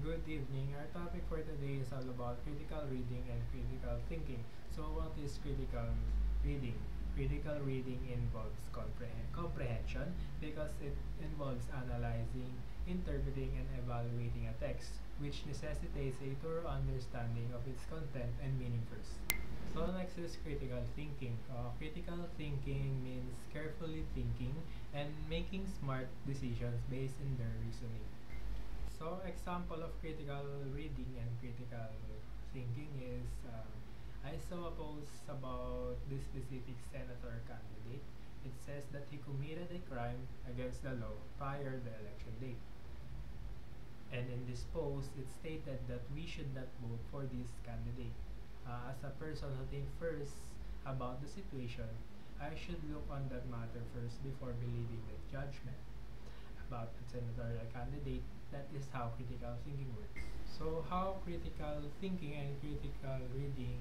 Good evening. Our topic for today is all about critical reading and critical thinking. So, what is critical reading? Critical reading involves comprehension because it involves analyzing, interpreting, and evaluating a text, which necessitates a thorough understanding of its content and meaning first. So, next is critical thinking. Critical thinking means carefully thinking and making smart decisions based in their reasoning. So, example of critical reading and critical thinking is I saw a post about this specific senator candidate. It says that he committed a crime against the law prior to the election date. And in this post, it stated that we should not vote for this candidate. As a person who thinks first about the situation, I should look on that matter first before believing the judgment about the senatorial candidate. That is how critical thinking works. So how critical thinking and critical reading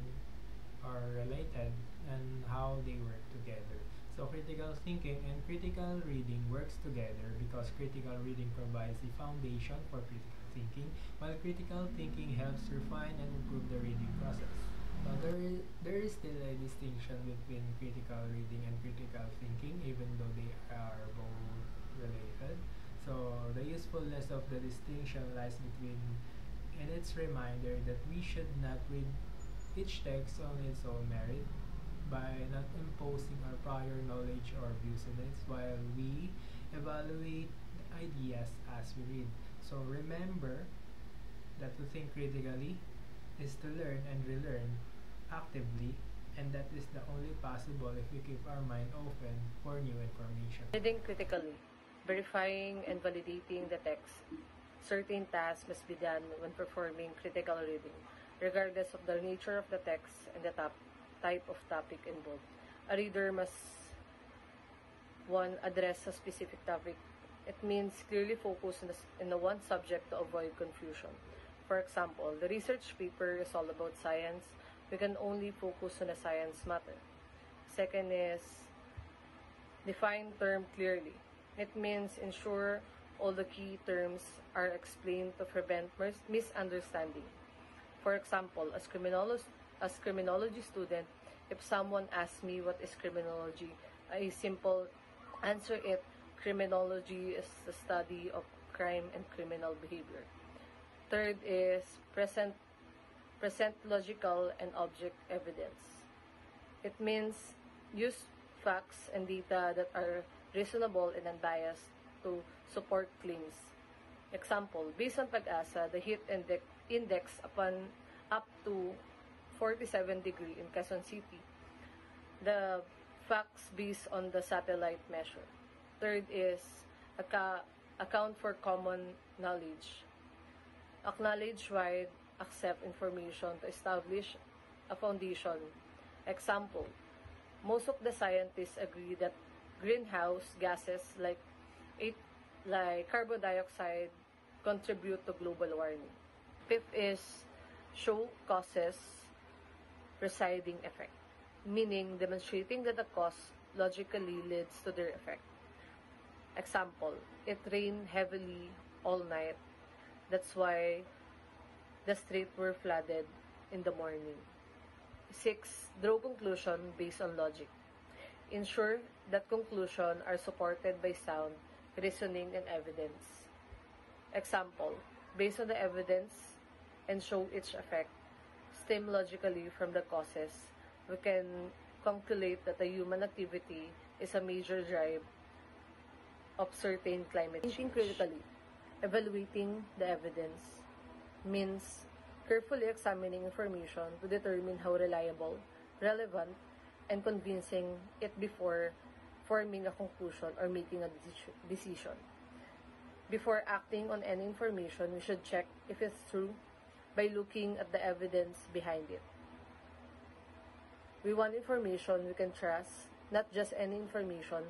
are related and how they work together. So critical thinking and critical reading works together because critical reading provides the foundation for critical thinking, while critical thinking helps refine and improve the reading process. Now, there is still a distinction between critical reading and critical thinking, even though they are both related. So, the usefulness of the distinction lies in its reminder that we should not read each text on its own merit by not imposing our prior knowledge or views on it while we evaluate the ideas as we read. So, remember that to think critically is to learn and relearn actively, and that is the only possible if we keep our mind open for new information. Reading critically, verifying and validating the text. Certain tasks must be done when performing critical reading, regardless of the nature of the text and the type of topic involved. A reader must, one, address a specific topic. It means clearly focus in the one subject to avoid confusion. For example, the research paper is all about science. We can only focus on a science matter. Second is define term clearly. It means ensure all the key terms are explained to prevent misunderstanding. For example, as criminology student, if someone asks me what is criminology, a simple answer it, criminology is the study of crime and criminal behavior. Third is present logical and object evidence. It means use facts and data that are reasonable and unbiased to support claims. Example, based on Pag-asa, the heat index upon up to 47 degree in Quezon City. The facts based on the satellite measure. Third is account for common knowledge. Acknowledge wide accept information to establish a foundation. Example, most of the scientists agree that greenhouse gases like carbon dioxide contribute to global warming. Fifth is show causes preceding effect, meaning demonstrating that the cause logically leads to their effect. Example, it rained heavily all night. That's why the streets were flooded in the morning. 6. Draw conclusion based on logic. Ensure that conclusions are supported by sound, reasoning, and evidence. Example, based on the evidence and show its effect, stem logically from the causes, we can calculate that the human activity is a major drive of certain climate change. Thinking critically, evaluating the evidence means carefully examining information to determine how reliable, relevant, and convincing it before forming a conclusion or making a decision. Before acting on any information, we should check if it's true by looking at the evidence behind it. We want information we can trust, not just any information,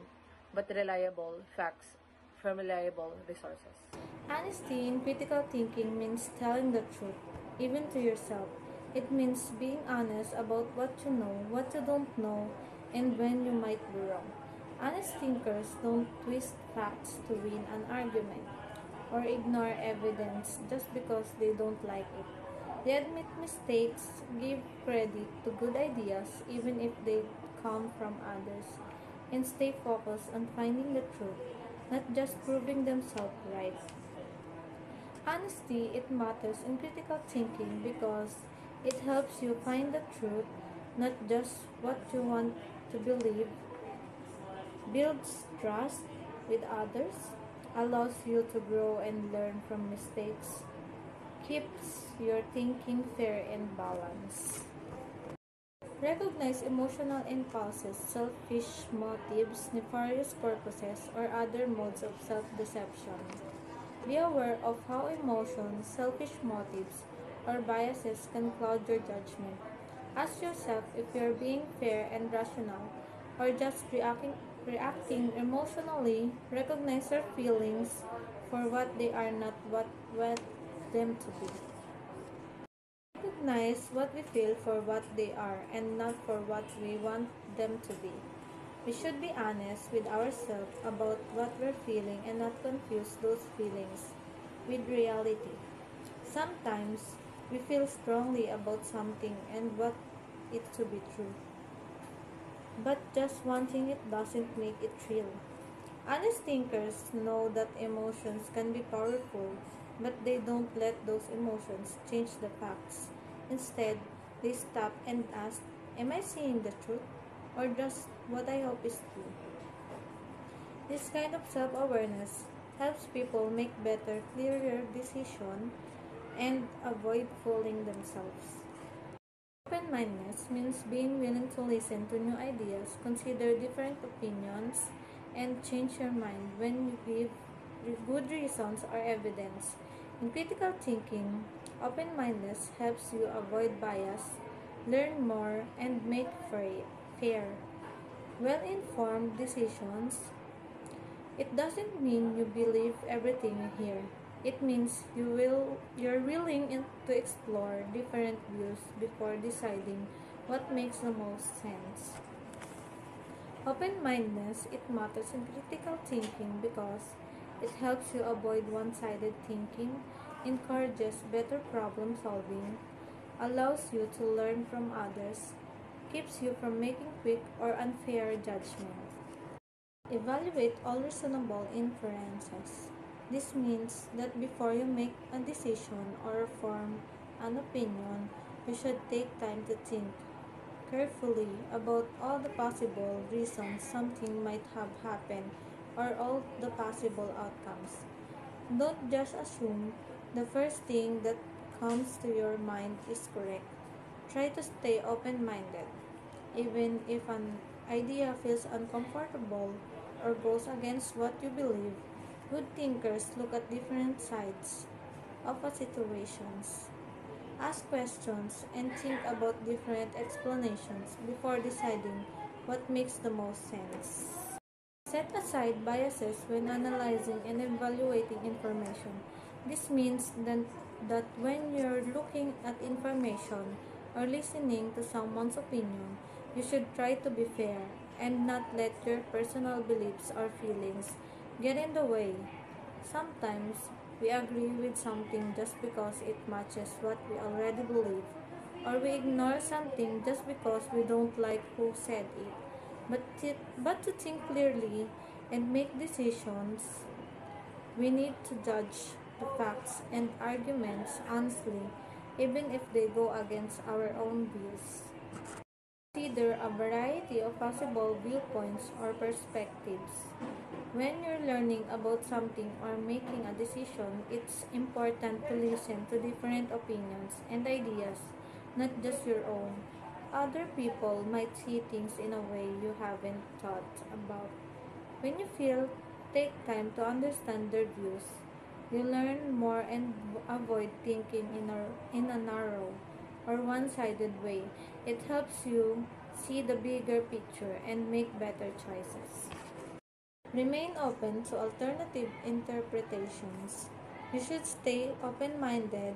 but reliable facts from reliable resources. Honesty in critical thinking means telling the truth, even to yourself. It means being honest about what you know, what you don't know, and when you might be wrong. Honest thinkers don't twist facts to win an argument. or ignore evidence just because they don't like it. They admit mistakes, give credit to good ideas even if they come from others, and stay focused on finding the truth, not just proving themselves right. Honesty, it matters in critical thinking because it helps you find the truth, not just what you want to believe, builds trust with others, allows you to grow and learn from mistakes, keeps your thinking fair and balanced. Recognize emotional impulses, selfish motives, nefarious purposes, or other modes of self deception. Be aware of how emotions, selfish motives, or biases can cloud your judgment. Ask yourself if you're being fair and rational or just reacting emotionally. Recognize your feelings for what they are, not what want them to be. Recognize what we feel for what they are and not for what we want them to be. We should be honest with ourselves about what we're feeling and not confuse those feelings with reality. Sometimes we feel strongly about something and want it to be true, but just wanting it doesn't make it real. Honest thinkers know that emotions can be powerful, but they don't let those emotions change the facts. Instead, they stop and ask, am I seeing the truth? Or just what I hope is true? This kind of self awareness helps people make better, clearer decisions and avoid fooling themselves. Open mindedness means being willing to listen to new ideas, consider different opinions, and change your mind when you give good reasons or evidence. In critical thinking, open mindedness helps you avoid bias, learn more, and make fair, well informed decisions. It doesn't mean you believe everything you hear. It means you're willing to explore different views before deciding what makes the most sense. Open-mindedness, it matters in critical thinking because it helps you avoid one-sided thinking, encourages better problem solving, allows you to learn from others, keeps you from making quick or unfair judgments. Evaluate all reasonable inferences. This means that before you make a decision or form an opinion, you should take time to think carefully about all the possible reasons something might have happened or all the possible outcomes. Don't just assume the first thing that comes to your mind is correct. Try to stay open minded, even if an idea feels uncomfortable or goes against what you believe. Good thinkers look at different sides of a situations, ask questions, and think about different explanations before deciding what makes the most sense. Set aside biases when analyzing and evaluating information. This means that when you're looking at information or listening to someone's opinion, you should try to be fair and not let your personal beliefs or feelings get in the way. Sometimes we agree with something just because it matches what we already believe, or we ignore something just because we don't like who said it. But to think clearly and make decisions, we need to judge the facts and arguments honestly, even if they go against our own views. Consider a variety of possible viewpoints or perspectives. When you're learning about something or making a decision, it's important to listen to different opinions and ideas, not just your own. Other people might see things in a way you haven't thought about. When you feel, take time to understand their views. You learn more and avoid thinking in a narrow or one-sided way. It helps you see the bigger picture and make better choices. Remain open to alternative interpretations. You should stay open-minded,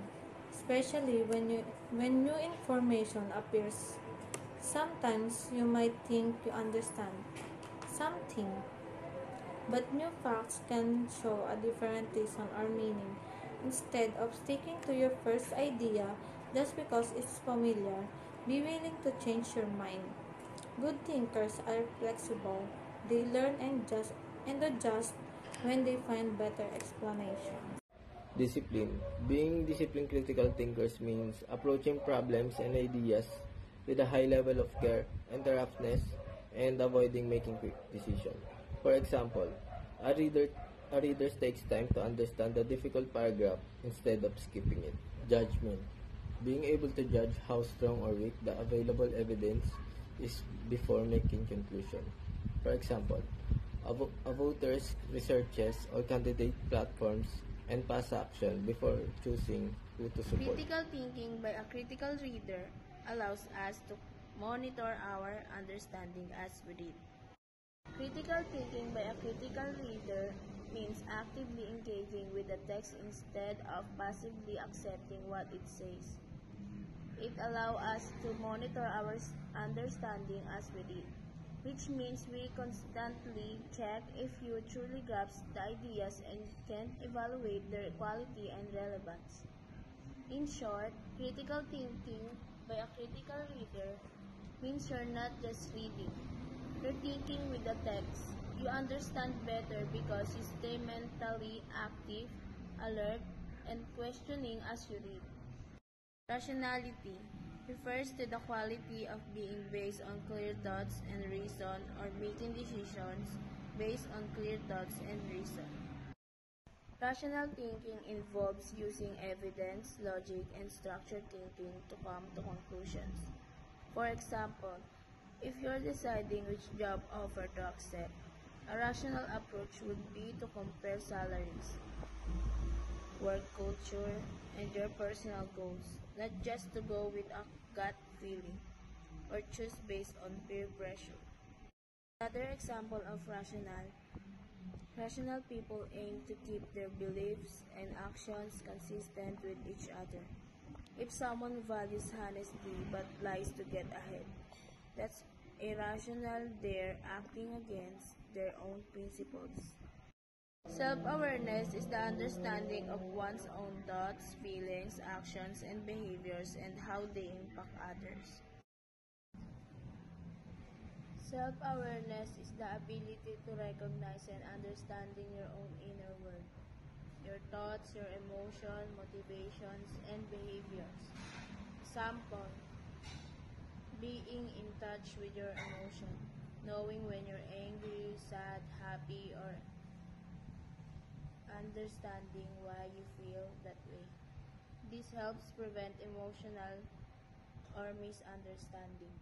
especially when new information appears. Sometimes you might think you understand something, but new facts can show a different reason or meaning. Instead of sticking to your first idea just because it's familiar, be willing to change your mind. Good thinkers are flexible. They learn and adjust when they find better explanations. Discipline. Being disciplined critical thinkers means approaching problems and ideas with a high level of care and thoroughness and avoiding making quick decisions. For example, a reader a reader takes time to understand a difficult paragraph instead of skipping it. Judgment. Being able to judge how strong or weak the available evidence is before making conclusion. For example, a voters researches or candidate platforms and pass action before choosing who to support. Critical thinking by a critical reader allows us to monitor our understanding as we read. Critical thinking by a critical reader means actively engaging with the text instead of passively accepting what it says. It allows us to monitor our understanding as we read, which means we constantly check if you truly grasp the ideas and can evaluate their quality and relevance. In short, critical thinking by a critical reader means you're not just reading, you're thinking with the text. You understand better because you stay mentally active, alert, and questioning as you read. Rationality refers to the quality of being based on clear thoughts and reason or making decisions based on clear thoughts and reason. Rational thinking involves using evidence, logic, and structured thinking to come to conclusions. For example, if you're deciding which job offer to accept, a rational approach would be to compare salaries, work culture, and your personal goals, not just to go with a gut feeling or choose based on peer pressure. Another example of rational people aim to keep their beliefs and actions consistent with each other. If someone values honesty but lies to get ahead, that's irrational. They're acting against their own principles. Self-awareness is the understanding of one's own thoughts, feelings, actions, and behaviors and how they impact others. Self-awareness is the ability to recognize and understanding your own inner world, your thoughts, your emotions, motivations, and behaviors. Example, being in touch with your emotion, knowing when you're angry, sad, happy, or understanding why you feel that way. This helps prevent emotional or misunderstanding.